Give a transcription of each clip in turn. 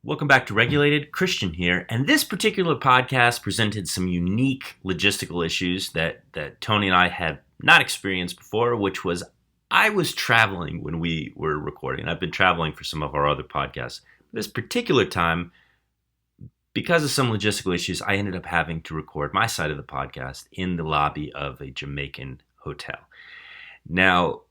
Welcome back to Regulated. Christian here, and this particular podcast presented some unique logistical issues that Tony and I had not experienced before, which was I was traveling when we were recording. I've been traveling for some of our other podcasts. This particular time, because of some logistical issues, I ended up having to record my side of the podcast in the lobby of a Jamaican hotel. Now,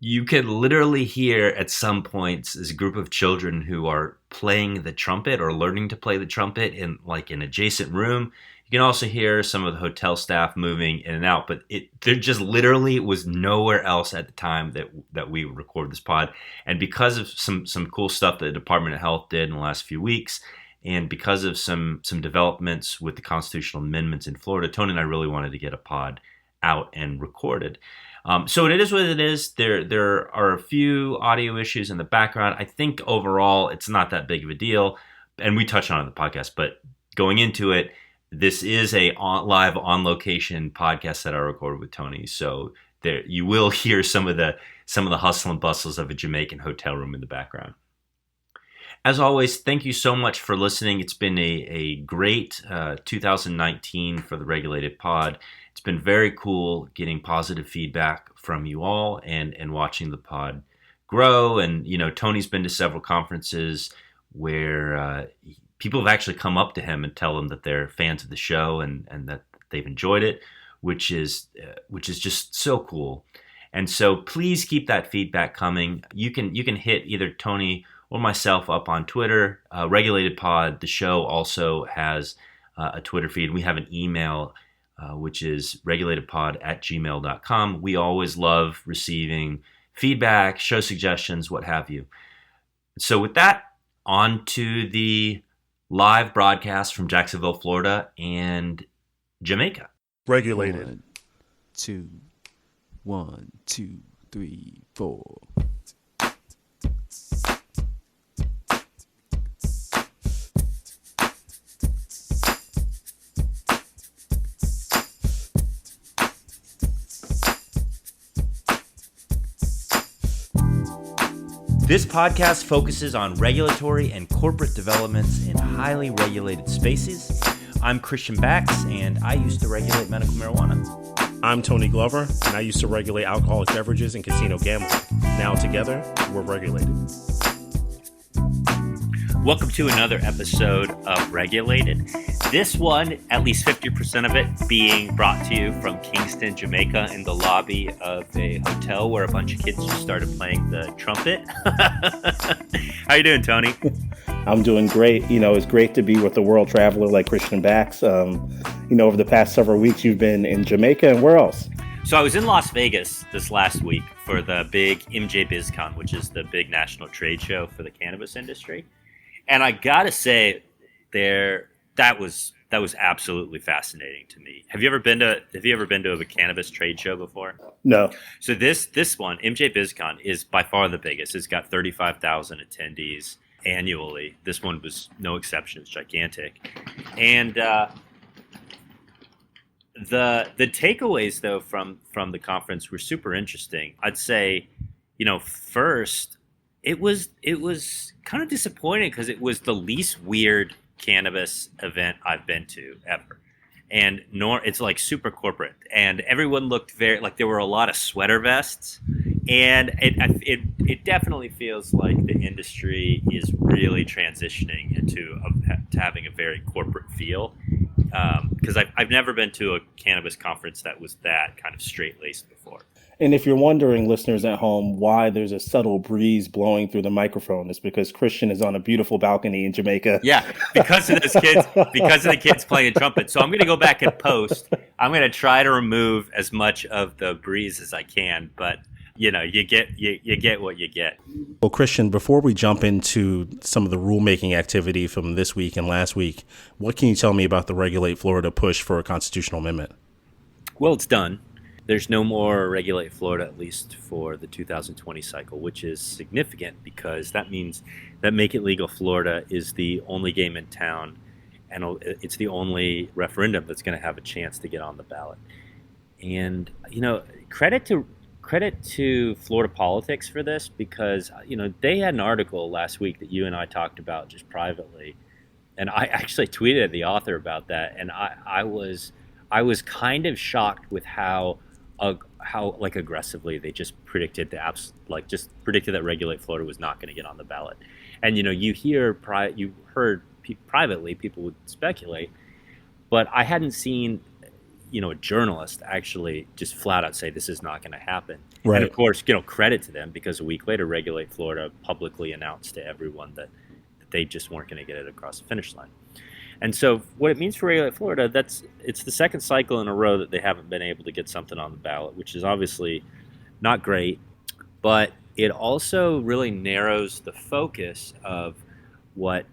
you could literally hear at some points this group of children who are playing the trumpet or learning to play the trumpet in like an adjacent room. You can also hear some of the hotel staff moving in and out, but there just literally was nowhere else at the time that we would record this pod. And because of some cool stuff that the Department of Health did in the last few weeks, and because of some developments with the constitutional amendments in Florida, Tony and I really wanted to get a pod out and recorded. So it is what it is. There are a few audio issues in the background. I think overall it's not that big of a deal, and we touched on it in the podcast. But going into it, this is a live on location podcast that I recorded with Tony. So there you will hear some of the hustle and bustles of a Jamaican hotel room in the background. As always, thank you so much for listening. It's been a great 2019 for the Regulated Pod. It's been very cool getting positive feedback from you all and watching the pod grow. And, you know, Tony's been to several conferences where people have actually come up to him and tell him that they're fans of the show and that they've enjoyed it, which is just so cool. And so please keep that feedback coming. You can hit either Tony or myself up on Twitter. Regulated Pod, the show also has a Twitter feed. We have an email which is regulatedpod@gmail.com. We always love receiving feedback, show suggestions, what have you. So with that, on to the live broadcast from Jacksonville, Florida and Jamaica. Regulated. 1, 2, 3, 4. This podcast focuses on regulatory and corporate developments in highly regulated spaces. I'm Christian Bax, and I used to regulate medical marijuana. I'm Tony Glover, and I used to regulate alcoholic beverages and casino gambling. Now together, we're regulated. Welcome to another episode of Regulated. This one, at least 50% of it, being brought to you from Kingston, Jamaica, in the lobby of a hotel where a bunch of kids just started playing the trumpet. How you doing, Tony? I'm doing great. You know, it's great to be with a world traveler like Christian Bax. Over the past several weeks, you've been in Jamaica, and where else? So I was in Las Vegas this last week for the big MJP Con, which is the big national trade show for the cannabis industry. And I gotta say, that was absolutely fascinating to me. Have you ever been to a cannabis trade show before? No. So this one, MJP Con, is by far the biggest. It's got 35,000 attendees annually. This one was no exception. It's gigantic. And the takeaways though from the conference were super interesting. I'd say, first, it was kind of disappointing because it was the least weird cannabis event I've been to ever. And it's like super corporate, and everyone looked very like there were a lot of sweater vests, and it definitely feels like the industry is really transitioning into to having a very corporate feel. Because I've never been to a cannabis conference that was that kind of straight-laced before. And if you're wondering, listeners at home, why there's a subtle breeze blowing through the microphone, it's because Christian is on a beautiful balcony in Jamaica. Yeah, because of the kids playing trumpet. So I'm going to go back and post. I'm going to try to remove as much of the breeze as I can, but you get what you get. Well, Christian, before we jump into some of the rulemaking activity from this week and last week, what can you tell me about the Regulate Florida push for a constitutional amendment? Well, it's done. There's no more Regulate Florida, at least for the 2020 cycle, which is significant because that means that Make It Legal Florida is the only game in town, and it's the only referendum that's going to have a chance to get on the ballot. And, credit to credit to Florida politics for this, because they had an article last week that you and I talked about just privately, and I actually tweeted at the author about that, and I was kind of shocked with how like aggressively they just predicted that Regulate Florida was not going to get on the ballot. And you heard privately people would speculate, but I hadn't seen a journalist actually just flat out say this is not going to happen. Right. And of course, credit to them, because a week later Regulate Florida publicly announced to everyone that they just weren't going to get it across the finish line. And so what it means for Regulate Florida, it's the second cycle in a row that they haven't been able to get something on the ballot, which is obviously not great, but it also really narrows the focus of what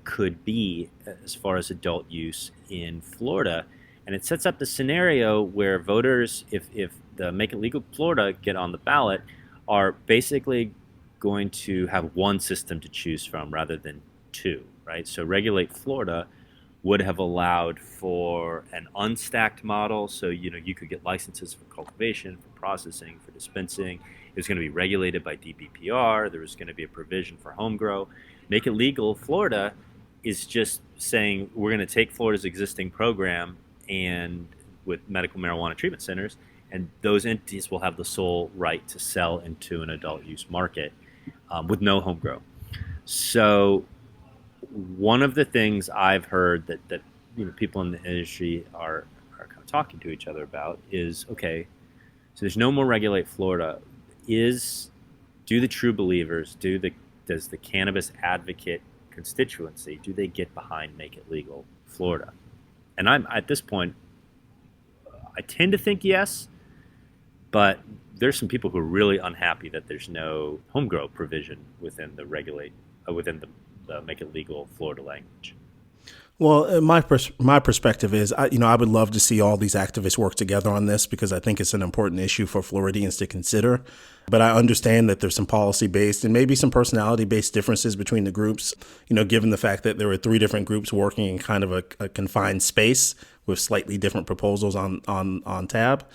could be as far as adult use in Florida. And it sets up the scenario where voters, if the Make It Legal Florida get on the ballot, are basically going to have one system to choose from rather than two, right? So Regulate Florida would have allowed for an unstacked model. So, you could get licenses for cultivation, for processing, for dispensing. It was going to be regulated by DBPR. There was going to be a provision for home grow. Make It Legal Florida is just saying we're going to take Florida's existing program and with medical marijuana treatment centers, and those entities will have the sole right to sell into an adult use market with no home grow. So one of the things I've heard that people in the industry are kind of talking to each other about is, okay, so there's no more Regulate Florida. Do the true believers, does the cannabis advocate constituency, do they get behind Make It Legal Florida? And I'm at this point, I tend to think yes, but there's some people who are really unhappy that there's no home grow provision within the Make It Legal Florida language. Well, my perspective is, I would love to see all these activists work together on this, because I think it's an important issue for Floridians to consider. But I understand that there's some policy-based and maybe some personality-based differences between the groups, given the fact that there were 3 different groups working in kind of a confined space with slightly different proposals on tab.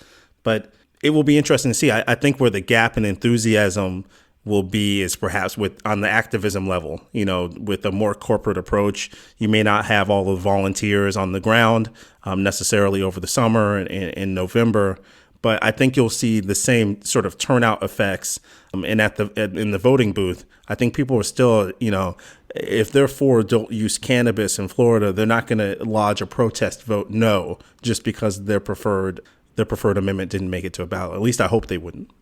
But it will be interesting to see. I think where the gap in enthusiasm will be is perhaps on the activism level. With a more corporate approach, you may not have all the volunteers on the ground necessarily over the summer and in November, but I think you'll see the same sort of turnout effects. And in the voting booth, I think people are still, if they're for adult use cannabis in Florida, they're not going to lodge a protest vote no just because their preferred amendment didn't make it to a ballot. At least I hope they wouldn't.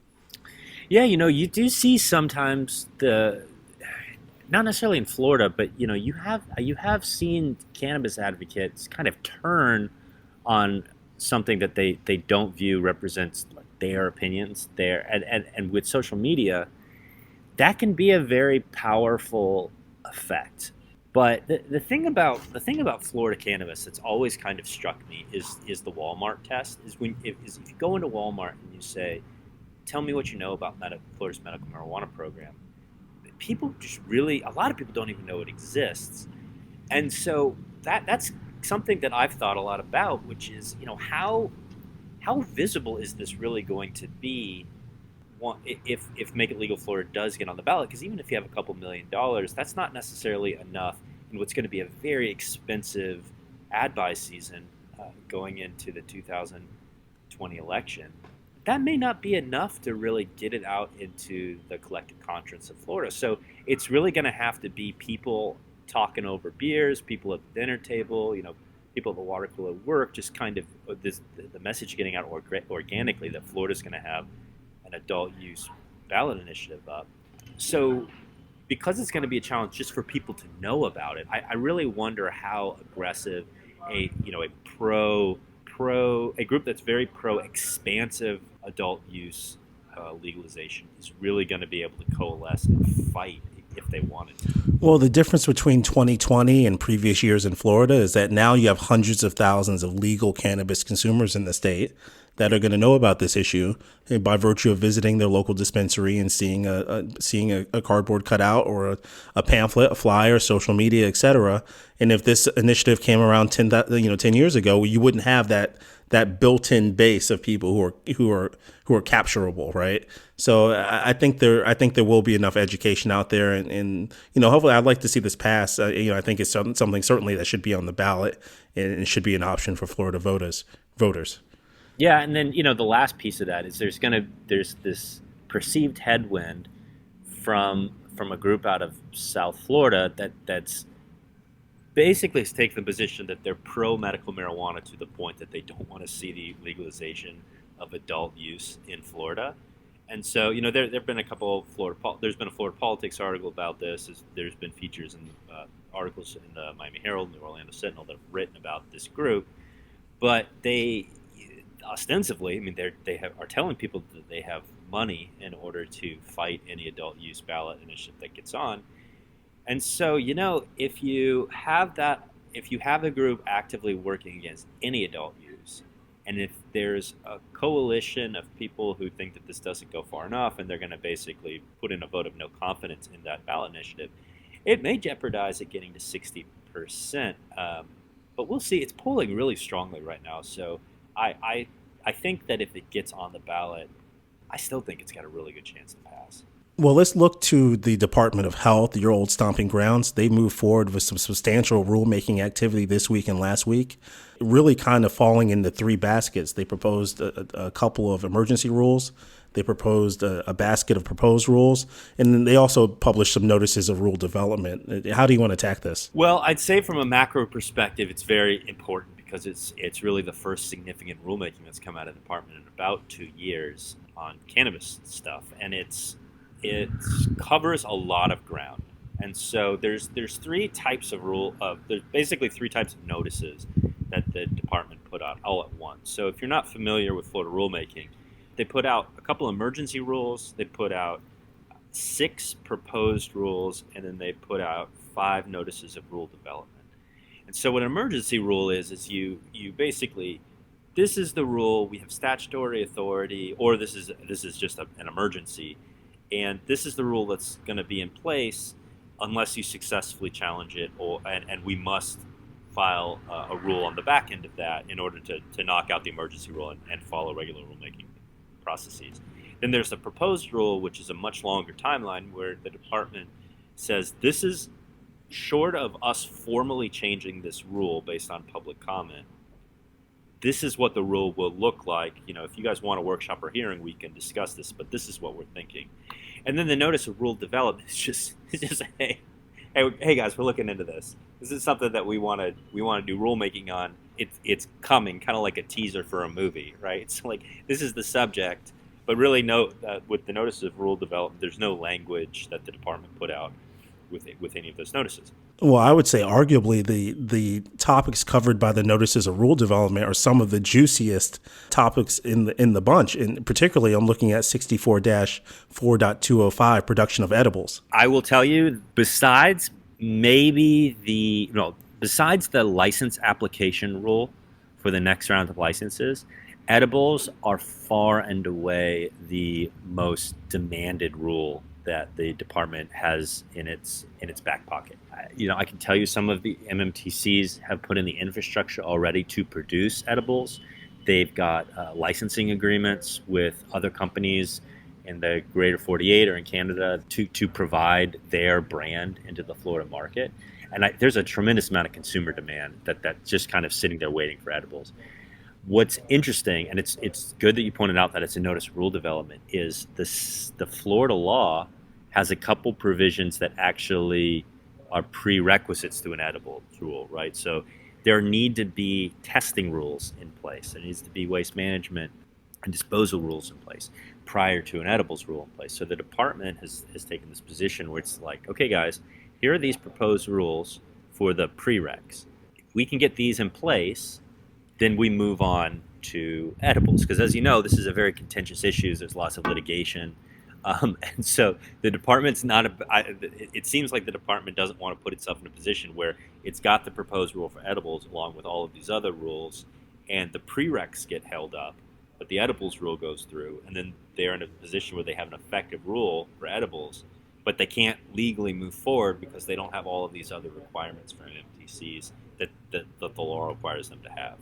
Yeah, you do see sometimes not necessarily in Florida, but you have seen cannabis advocates kind of turn on something that they don't view represents like their opinions and with social media, that can be a very powerful effect. But the thing about Florida cannabis that's always kind of struck me is the Walmart test. If you go into Walmart and you say, tell me what you know about Florida's medical marijuana program, a lot of people don't even know it exists. And so that's something that I've thought a lot about, which is, how visible is this really going to be if Make It Legal Florida does get on the ballot? Because even if you have a couple $1 million, that's not necessarily enough in what's going to be a very expensive ad buy season going into the 2020 election. That may not be enough to really get it out into the collective conscience of Florida. So it's really going to have to be people talking over beers, people at the dinner table, people at the water cooler at work, just kind of the message getting out organically that Florida's going to have an adult use ballot initiative up. So because it's going to be a challenge just for people to know about it, I really wonder how aggressive a group that's very pro-expansive adult use legalization is really going to be able to coalesce and fight if they wanted to. Well, the difference between 2020 and previous years in Florida is that now you have hundreds of thousands of legal cannabis consumers in the state that are going to know about this issue by virtue of visiting their local dispensary and seeing a cardboard cutout or a pamphlet, a flyer, social media, etc. And if this initiative came around 10 years ago, you wouldn't have that that built-in base of people who are capturable, right? So I think there will be enough education out there, and hopefully I'd like to see this pass. I think it's something certainly that should be on the ballot, and it should be an option for Florida voters. Yeah, and then the last piece of that is there's this perceived headwind from a group out of South Florida that's basically has taken the position that they're pro medical marijuana to the point that they don't want to see the legalization of adult use in Florida. And so, there've been a couple of there's been a Florida politics article about this. There's been features in articles in the Miami Herald and the Orlando Sentinel that have written about this group, but they ostensibly, they are telling people that they have money in order to fight any adult use ballot initiative that gets on. And so, if you have a group actively working against any adult use, and if there's a coalition of people who think that this doesn't go far enough, and they're going to basically put in a vote of no confidence in that ballot initiative, it may jeopardize it getting to 60%. But we'll see. It's polling really strongly right now. So I think that if it gets on the ballot, I still think it's got a really good chance to pass. Well, let's look to the Department of Health, your old stomping grounds. They moved forward with some substantial rulemaking activity this week and last week, really kind of falling into three baskets. They proposed a couple of emergency rules. They proposed a basket of proposed rules, and then they also published some notices of rule development. How do you want to attack this? Well, I'd say from a macro perspective, it's very important because it's really the first significant rulemaking that's come out of the department in about 2 years on cannabis stuff, and it covers a lot of ground. And so there's three types of there's basically three types of notices that the department put out all at once. So if you're not familiar with Florida rulemaking, they put out a couple emergency rules, they put out 6 proposed rules, and then they put out 5 notices of rule development. And so what an emergency rule is you basically, this is the rule, we have statutory authority, or this is just an emergency, and this is the rule that's going to be in place unless you successfully challenge it, and we must file a rule on the back end of that in order to knock out the emergency rule and follow regular rulemaking processes. Then there's the proposed rule, which is a much longer timeline where the department says this is short of us formally changing this rule based on public comment. This is what the rule will look like. If you guys want a workshop or hearing, we can discuss this, but this is what we're thinking. And then the notice of rule development is just hey guys, we're looking into this. This is something that we want to do rulemaking on. It's coming, kind of like a teaser for a movie, right? It's like this is the subject, but really with the notice of rule development, there's no language that the department put out with any of those notices. Well, I would say arguably the topics covered by the notices of rule development are some of the juiciest topics in the bunch. And particularly, I'm looking at 64-4.205, production of edibles. I will tell you, besides the license application rule for the next round of licenses, edibles are far and away the most demanded rule that the department has in its back pocket. I can tell you some of the MMTCs have put in the infrastructure already to produce edibles. They've got licensing agreements with other companies in the greater 48 or in Canada to provide their brand into the Florida market. And there's a tremendous amount of consumer demand that's just kind of sitting there waiting for edibles. What's interesting, and it's good that you pointed out that it's a notice of rule development, is the Florida law has a couple provisions that actually are prerequisites to an edible rule, right? So there need to be testing rules in place. There needs to be waste management and disposal rules in place prior to an edibles rule in place. So the department has taken this position where it's like, okay, guys, here are these proposed rules for the prereqs. If we can get these in place, then we move on to edibles. Because as you know, this is a very contentious issue. There's lots of litigation. And so the department's it seems like the department doesn't want to put itself in a position where it's got the proposed rule for edibles along with all of these other rules, and the prereqs get held up, but the edibles rule goes through, and then they're in a position where they have an effective rule for edibles, but they can't legally move forward because they don't have all of these other requirements for MMTCs that the law requires them to have.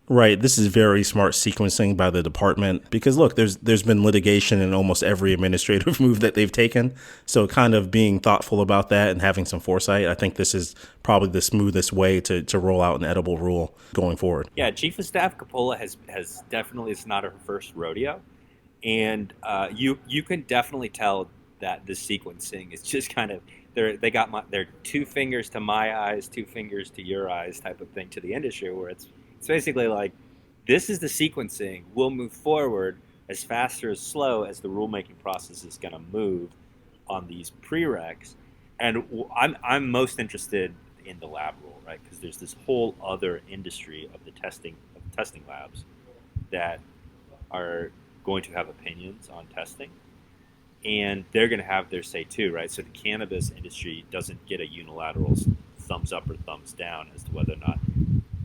Right. This is very smart sequencing by the department because look, there's been litigation in almost every administrative move that they've taken. So kind of being thoughtful about that and having some foresight, I think this is probably the smoothest way to roll out an edible rule going forward. Yeah, Chief of Staff Coppola has definitely, it's not her first rodeo, and you can definitely tell that the sequencing is just kind of they're 2 fingers to my eyes, 2 fingers to your eyes type of thing to the industry, where it's basically like, this is the sequencing. We'll move forward as fast or as slow as the rulemaking process is going to move on these prereqs. And I'm most interested in the lab rule, right? Because there's this whole other industry of the testing labs that are going to have opinions on testing, and they're going to have their say too, right? So the cannabis industry doesn't get a unilateral thumbs up or thumbs down as to whether or not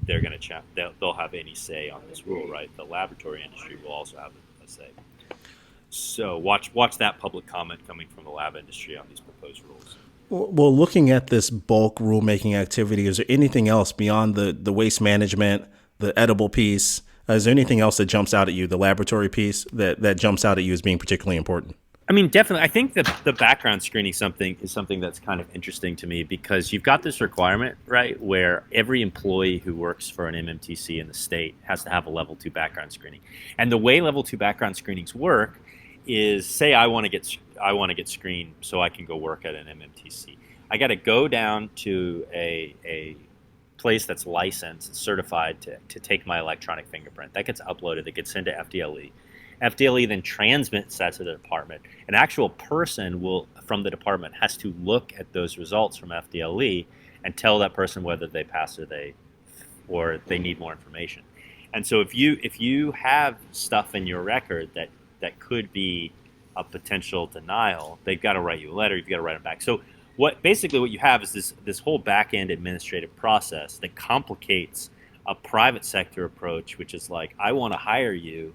they're going to they'll have any say on this rule, right? The laboratory industry will also have a say. So watch that public comment coming from the lab industry on these proposed rules. Well, looking at this bulk rulemaking activity, is there anything else beyond the waste management, the edible piece? Is there anything else that jumps out at you, the laboratory piece, that jumps out at you as being particularly important? I mean, definitely. I think that the background screening is something that's kind of interesting to me, because you've got this requirement, right, where every employee who works for an MMTC in the state has to have a level 2 background screening. And the way level 2 background screenings work is, say I want to get screened so I can go work at an MMTC. I got to go down to a place that's licensed and certified to take my electronic fingerprint. That gets uploaded. It gets sent to FDLE. FDLE then transmits that to the department. An actual person from the department has to look at those results from FDLE and tell that person whether they pass or they need more information. And so if you have stuff in your record that could be a potential denial, they've got to write you a letter. You've got to write them back. So what you have is this whole back end administrative process that complicates a private sector approach, which is like, I want to hire you.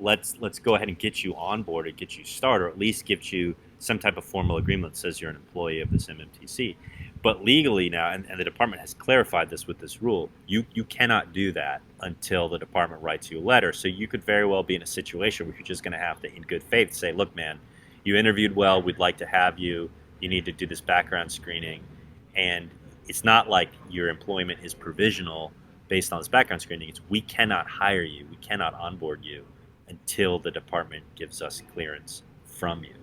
Let's go ahead and get you onboarded, get you started, or at least give you some type of formal agreement that says you're an employee of this MMTC. But legally now, and the department has clarified this with this rule, you cannot do that until the department writes you a letter. So you could very well be in a situation where you're just going to have to, in good faith, say, look, man, you interviewed well. We'd like to have you. You need to do this background screening. And it's not like your employment is provisional based on this background screening. It's, we cannot hire you. We cannot onboard you until the department gives us clearance from you,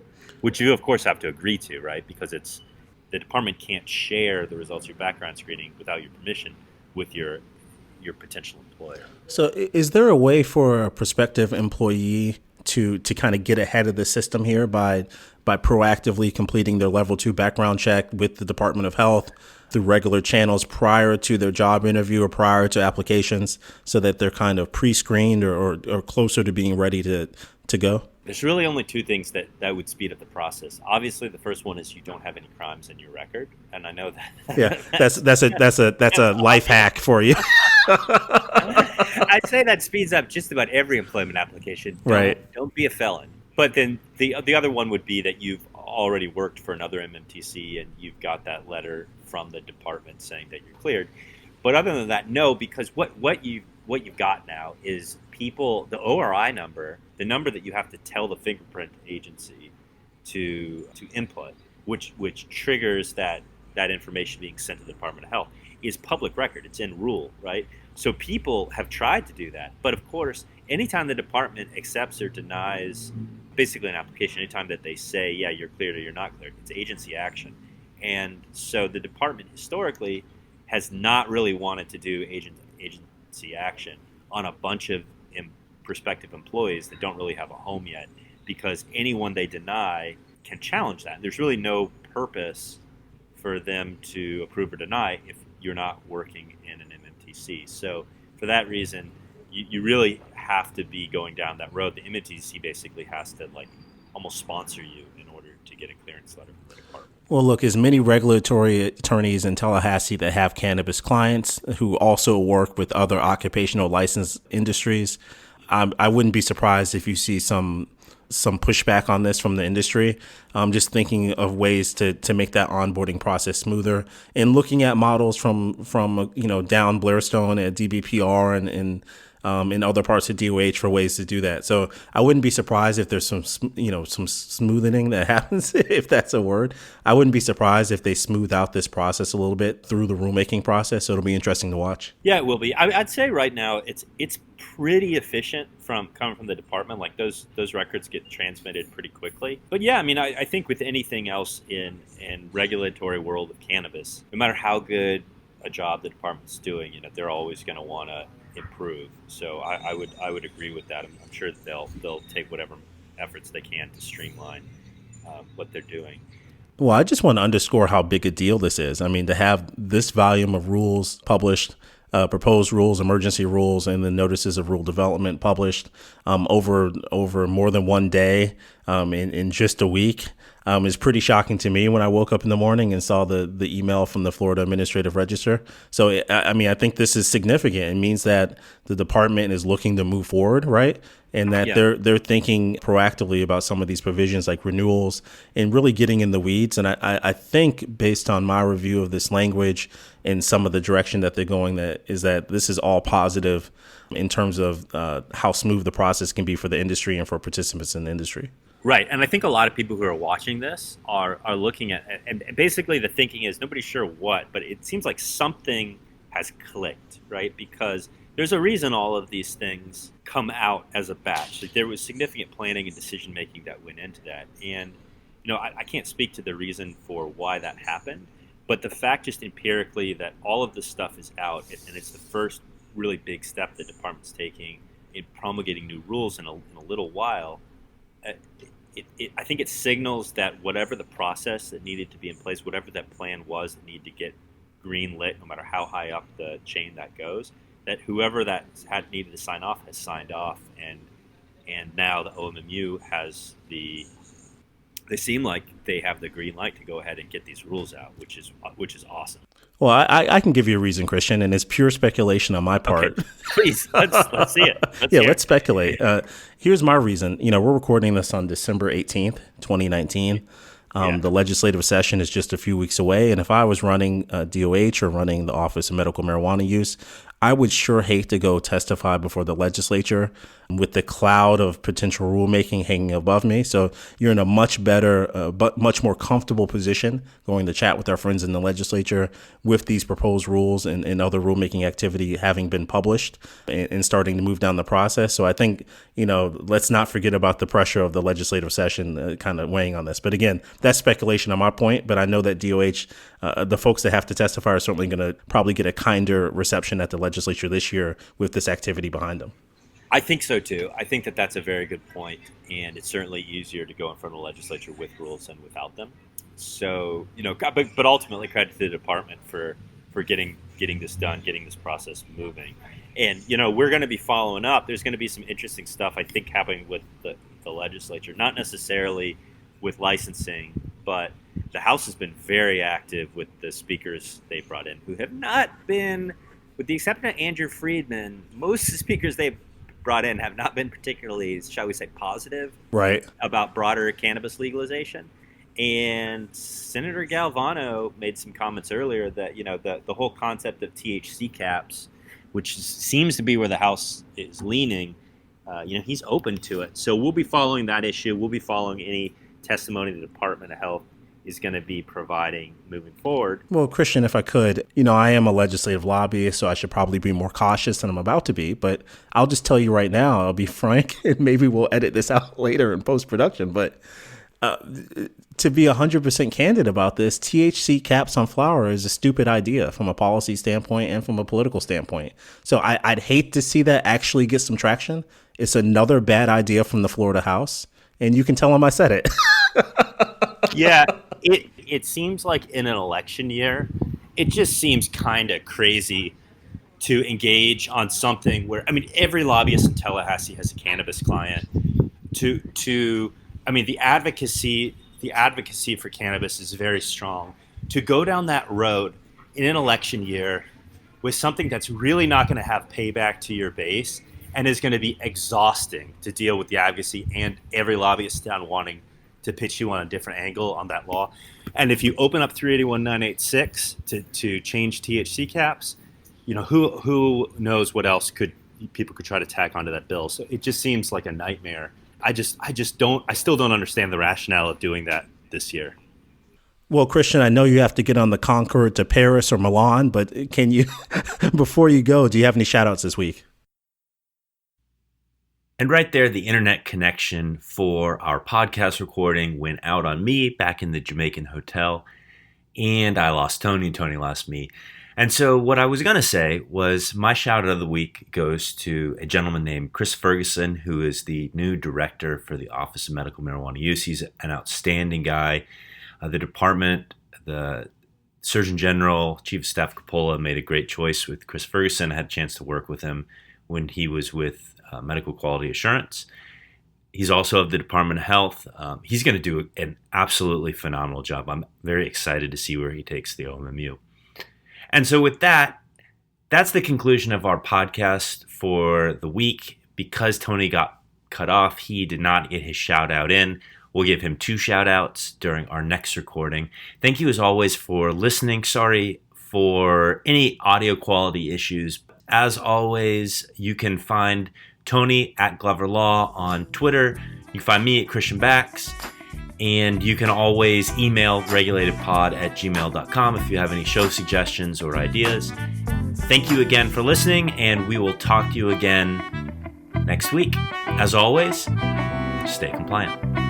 which you, of course, have to agree to, right? Because the department can't share the results of your background screening without your permission with your potential employer. So is there a way for a prospective employee to kind of get ahead of the system here by proactively completing their level 2 background check with the Department of Health through regular channels prior to their job interview or prior to applications, so that they're kind of pre-screened or closer to being ready to go? There's really only 2 things that would speed up the process. Obviously, the first one is you don't have any crimes in your record, and I know that. Yeah, that's a life hack for you. I'd say that speeds up just about every employment application. Don't be a felon. But then the other one would be that you've already worked for another MMTC and you've got that letter from the department saying that you're cleared. But other than that, no, because what you've got now is the ORI number, the number that you have to tell the fingerprint agency to input, which triggers that information being sent to the Department of Health, is public record. It's in rule, right? So people have tried to do that. But of course, anytime the department accepts or denies basically an application, anytime that they say, yeah, you're cleared or you're not cleared, it's agency action. And so the department historically has not really wanted to do agency action on a bunch of prospective employees that don't really have a home yet, because anyone they deny can challenge that. There's really no purpose for them to approve or deny if you're not working in an MMTC. So for that reason, you really have to be going down that road. The MMTC basically has to almost sponsor you in order to get a clearance letter from the department. Well, look, as many regulatory attorneys in Tallahassee that have cannabis clients who also work with other occupational license industries, I wouldn't be surprised if you see some some pushback on this from the industry. Just thinking of ways to make that onboarding process smoother, and looking at models from down Blairstone at DBPR and in other parts of DOH for ways to do that. So I wouldn't be surprised if there's some smoothing that happens, if that's a word. I wouldn't be surprised if they smooth out this process a little bit through the rulemaking process. So it'll be interesting to watch. Yeah, it will be. I'd say right now it's pretty efficient coming from the department. Like those records get transmitted pretty quickly. But yeah, I mean, I think with anything else in regulatory world of cannabis, no matter how good a job the department's doing, they're always going to want to improve. So I would agree with that. I'm sure that they'll take whatever efforts they can to streamline what they're doing. Well, I just want to underscore how big a deal this is. I mean, to have this volume of rules published, proposed rules, emergency rules, and the notices of rule development published over more than one day in just a week is pretty shocking to me when I woke up in the morning and saw the email from the Florida Administrative Register. So, I think this is significant. It means that the department is looking to move forward, right? And that they're thinking proactively about some of these provisions like renewals and really getting in the weeds. And I think based on my review of this language and some of the direction that they're going, that this is all positive in terms of how smooth the process can be for the industry and for participants in the industry. Right. And I think a lot of people who are watching this are looking at it. And basically the thinking is nobody's sure what, but it seems like something has clicked, right? Because there's a reason all of these things come out as a batch. Like there was significant planning and decision making that went into that. And, I can't speak to the reason for why that happened, but the fact just empirically that all of this stuff is out and it's the first really big step the department's taking in promulgating new rules in a little while. I think it signals that whatever the process that needed to be in place, whatever that plan was that needed to get green lit, no matter how high up the chain that goes, that whoever that had needed to sign off has signed off, and now the OMMU has they seem like they have the green light to go ahead and get these rules out, which is awesome. Well, I can give you a reason, Christian, and it's pure speculation on my part. Okay. Please, let's see it. Let's speculate. Here's my reason. We're recording this on December 18th, 2019. The legislative session is just a few weeks away. And if I was running DOH or running the Office of Medical Marijuana Use, I would sure hate to go testify before the legislature with the cloud of potential rulemaking hanging above me. So you're in a much better, but much more comfortable position going to chat with our friends in the legislature with these proposed rules and other rulemaking activity having been published and starting to move down the process. So I think, let's not forget about the pressure of the legislative session kind of weighing on this. But again, that's speculation on my point. But I know that DOH, the folks that have to testify are certainly going to probably get a kinder reception at the legislature this year with this activity behind them. I think so too. I think that that's a very good point, and it's certainly easier to go in front of the legislature with rules than without them. So, but ultimately credit to the department for getting this done, getting this process moving. And, we're going to be following up. There's going to be some interesting stuff, I think, happening with the legislature, not necessarily with licensing, but the House has been very active with the speakers they brought in, who have not been, with the exception of Andrew Friedman, most of the speakers they brought in have not been particularly, shall we say, positive about broader cannabis legalization. And Senator Galvano made some comments earlier that, the whole concept of THC caps, which seems to be where the House is leaning, he's open to it. So we'll be following that issue. We'll be following any testimony the Department of Health is going to be providing moving forward. Well, Christian, if I could, I am a legislative lobbyist, so I should probably be more cautious than I'm about to be. But I'll just tell you right now, I'll be frank, and maybe we'll edit this out later in post-production. But to be 100% candid about this, THC caps on flower is a stupid idea from a policy standpoint and from a political standpoint. So I'd hate to see that actually get some traction. It's another bad idea from the Florida House. And you can tell them I said it. Yeah, it seems like in an election year, it just seems kind of crazy to engage on something where, every lobbyist in Tallahassee has a cannabis client. The advocacy for cannabis is very strong. To go down that road in an election year with something that's really not going to have payback to your base and is going to be exhausting to deal with the advocacy and every lobbyist down wanting to pitch you on a different angle on that law. And if you open up 381-986 to change THC caps, who knows what else people could try to tack onto that bill. So it just seems like a nightmare. I still don't understand the rationale of doing that this year. Well, Christian, I know you have to get on the Concorde to Paris or Milan, but can you, before you go, do you have any shout outs this week? And right there, the internet connection for our podcast recording went out on me back in the Jamaican hotel, and I lost Tony, and Tony lost me. And so what I was going to say was my shout out of the week goes to a gentleman named Chris Ferguson, who is the new director for the Office of Medical Marijuana Use. He's an outstanding guy. The department, the Surgeon General, Chief of Staff Coppola made a great choice with Chris Ferguson. I had a chance to work with him when he was with Medical Quality Assurance. He's also of the Department of Health. He's going to do an absolutely phenomenal job. I'm very excited to see where he takes the OMMU. And so with that, that's the conclusion of our podcast for the week. Because Tony got cut off, he did not get his shout out in. We'll give him 2 shout outs during our next recording. Thank you as always for listening. Sorry for any audio quality issues. As always, you can find Tony at Glover Law on Twitter. You can find me at Christian Bax. And you can always email regulatedpod@gmail.com if you have any show suggestions or ideas. Thank you again for listening, and we will talk to you again next week. As always, stay compliant.